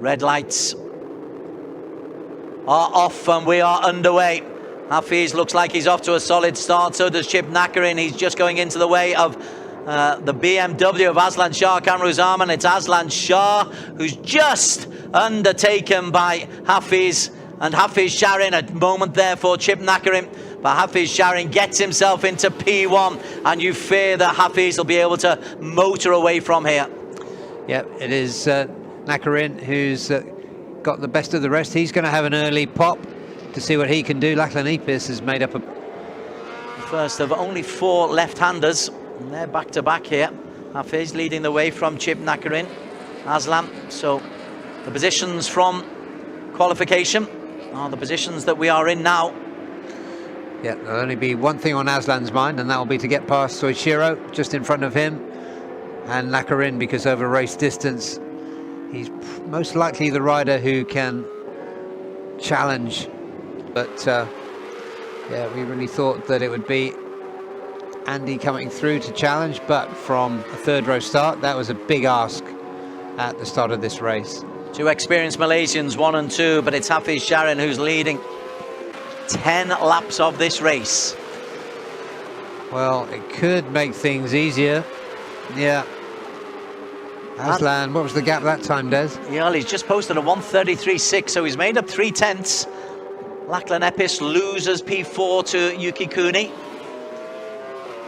Red lights are off and we are underway. Hafizh looks like he's off to a solid start, so does Chip Nakarin. He's just going into the way of the BMW of Aslan Shah Kamruzaman. It's Aslan Shah who's just undertaken by Hafizh, and Hafizh Syahrin, a moment there for Chip Nakarin. But Hafizh Syahrin gets himself into P1, and you fear that Hafizh will be able to motor away from here. Yeah, it is Nakarin who's got the best of the rest. He's going to have an early pop to see what he can do. Lachlan Epis has made up a first of only 4 left-handers, and they're back-to-back here. Hafizh leading the way from Chip Nakarin, Aslan. So the positions from qualification are the positions that we are in now. Yeah, there'll only be one thing on Aslan's mind, and that will be to get past Soichiro just in front of him, and Nakarin, because over race distance he's most likely the rider who can challenge. But yeah, we really thought that it would be Andy coming through to challenge, but from a 3rd row start, that was a big ask at the start of this race. 2 experienced Malaysians, 1 and 2, but it's Hafizh Syahrin who's leading 10 laps of this race. Well, it could make things easier. Yeah. Aslan, what was the gap that time, Des? Yeah, he's just posted a 1:33.6, so he's made up 3 tenths. Lachlan Epis loses P4 to Yuki Kuni.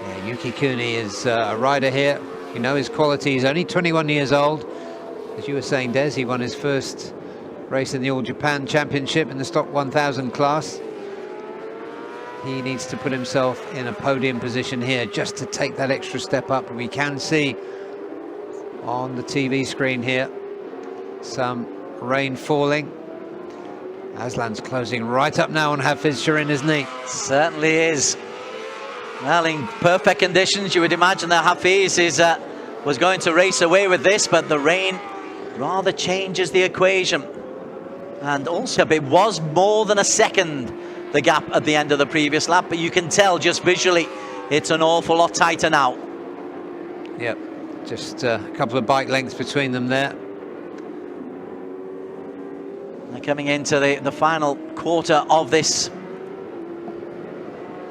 Yeah, Yuki Kuni is a rider here. You know his quality. He's only 21 years old. As you were saying, Des, he won his first race in the All Japan Championship in the Stock 1000 class. He needs to put himself in a podium position here just to take that extra step up. We can see on the TV screen here some rain falling. Aslan's closing right up now on Hafizh Syahrin, isn't he? Certainly is. Well, in perfect conditions, you would imagine that Hafizh was going to race away with this, but the rain rather changes the equation. And also, it was more than a second, the gap at the end of the previous lap, but you can tell just visually it's an awful lot tighter now. Yep, just a couple of bike lengths between them there. They're coming into the final quarter of this.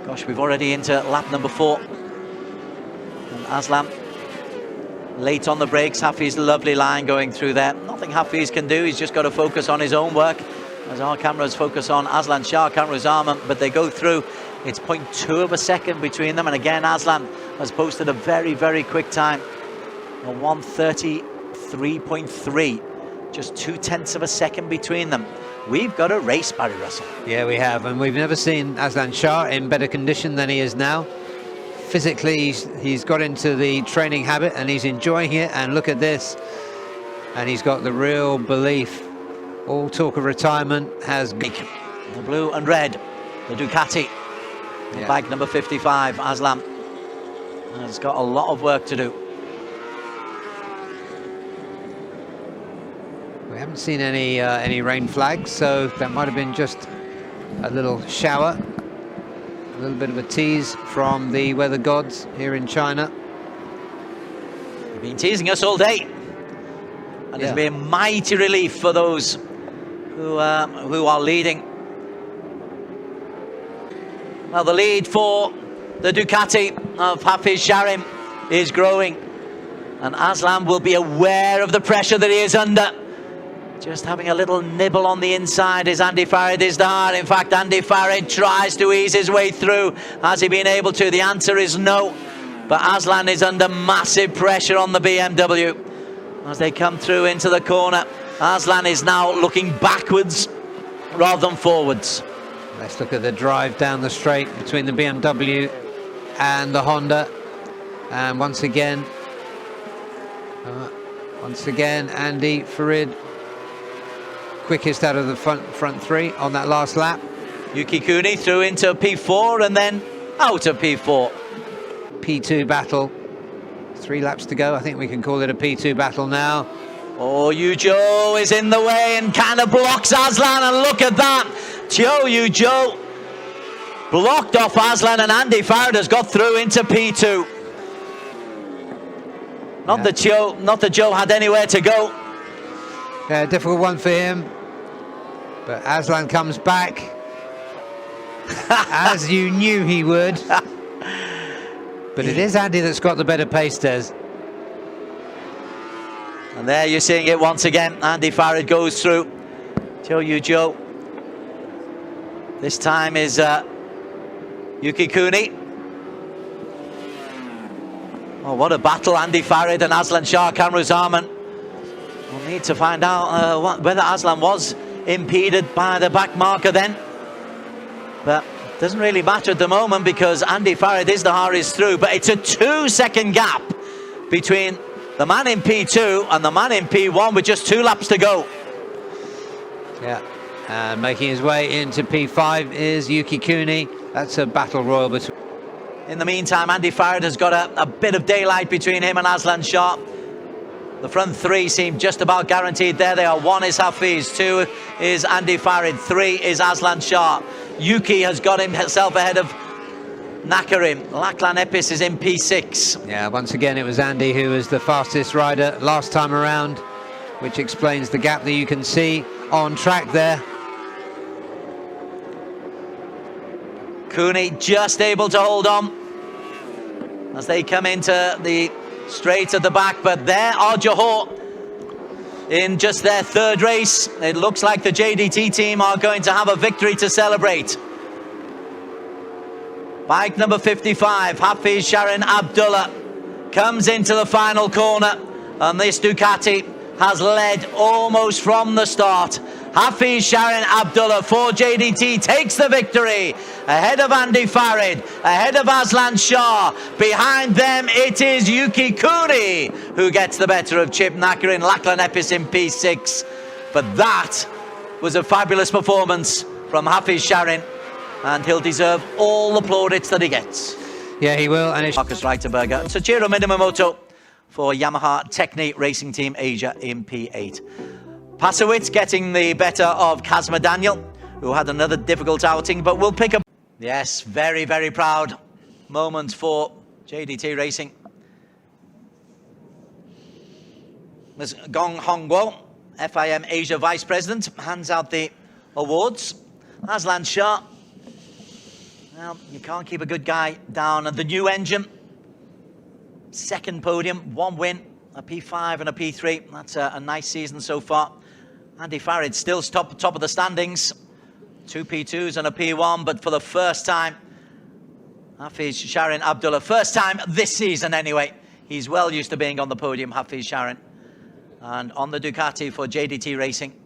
Gosh, we've already into lap number 4. And Aslan late on the brakes. Hafizh's lovely line going through there. Nothing Hafizh can do. He's just got to focus on his own work, as our cameras focus on Aslan Shah Kamruzaman, but they go through. It's 0.2 of a second between them, and again Aslan has posted a very, very quick time, a 1:33.3. Just 2 tenths of a second between them. We've got a race, Barry Russell. Yeah, we have, and we've never seen Aslan Shah in better condition than he is now. Physically, he's got into the training habit and he's enjoying it, and look at this. And he's got the real belief. All talk of retirement has been. The blue and red, the Ducati, yeah. Bike number 55, Aslan has got a lot of work to do. We haven't seen any rain flags, so that might have been just a little shower, a little bit of a tease from the weather gods here in China. They've been teasing us all day, and it's been a mighty relief for those who are leading. Well, the lead for the Ducati of Hafizh Syahrin is growing, and Aslan will be aware of the pressure that he is under. Just having a little nibble on the inside is Andy Farid-Izdar. In fact, Andy Farid tries to ease his way through. Has he been able to? The answer is no. But Aslan is under massive pressure on the BMW as they come through into the corner. Aslan is now looking backwards rather than forwards. Let's look at the drive down the straight between the BMW and the Honda. And once again, Andy Farid, quickest out of the front 3 on that last lap. Yuki Kuni through into P4 and then out of P4. P2 battle. 3 laps to go. I think we can call it a P2 battle now. Oh, Yujo is in the way and kind of blocks Aslan, and look at that. Yujo blocked off Aslan, and Andy Farid has got through into P2. Not that Joe had anywhere to go. Yeah, difficult one for him. But Aslan comes back, as you knew he would. But it is Andy that's got the better pace, Des. And there you're seeing it once again. Andy Farid goes through. Joe. This time is Yuki Cooney. Oh, what a battle, Andy Farid and Aslan Shah Kamruzaman. We'll need to find out whether Aslan was impeded by the back marker then. But it doesn't really matter at the moment because Andy Farid is the hardest through. But it's a 2-second gap between the man in P2 and the man in P1 with just 2 laps to go. Yeah, and making his way into P5 is Yuki Cooney. That's a battle royal between. In the meantime, Andy Farid has got a bit of daylight between him and Aslan Shah. The front 3 seem just about guaranteed. There they are. 1 is Hafizh, 2 is Andy Farid, 3 is Aslan Shah. Yuki has got himself ahead of Nakarim. Lachlan Epis is in P6. Yeah, once again it was Andy who was the fastest rider last time around, which explains the gap that you can see on track there. Cooney just able to hold on as they come into the straight at the back, but there are Johor in just their 3rd race. It looks like the JDT team are going to have a victory to celebrate. Bike number 55, Hafizh Syahrin Abdullah, comes into the final corner, and this Ducati has led almost from the start. Hafizh Syahrin Abdullah for JDT takes the victory ahead of Andy Farid, ahead of Aslan Shah. Behind them it is Yuki Cooney who gets the better of Chip Nakarin, Lachlan Epis in P6. But that was a fabulous performance from Hafizh Syahrin, and he'll deserve all the plaudits that he gets. Yeah, he will. And Marcus Reiterberger and Soichiro Minamoto for Yamaha Technique Racing Team Asia in P8. Pasowitz getting the better of Kazma Daniel, who had another difficult outing, but will pick up. Yes, very, very proud moment for JDT Racing. Ms. Gong Hongguo, FIM Asia Vice President, hands out the awards. Aslan Shah, well, you can't keep a good guy down. And the new engine, 2nd podium, 1 win, a P5 and a P3. That's a nice season so far. Andy Farid still top of the standings, 2 P2s and a P1, but for the first time, Hafizh Syahrin Abdullah, first time this season anyway. He's well used to being on the podium, Hafizh Syahrin. And on the Ducati for JDT Racing.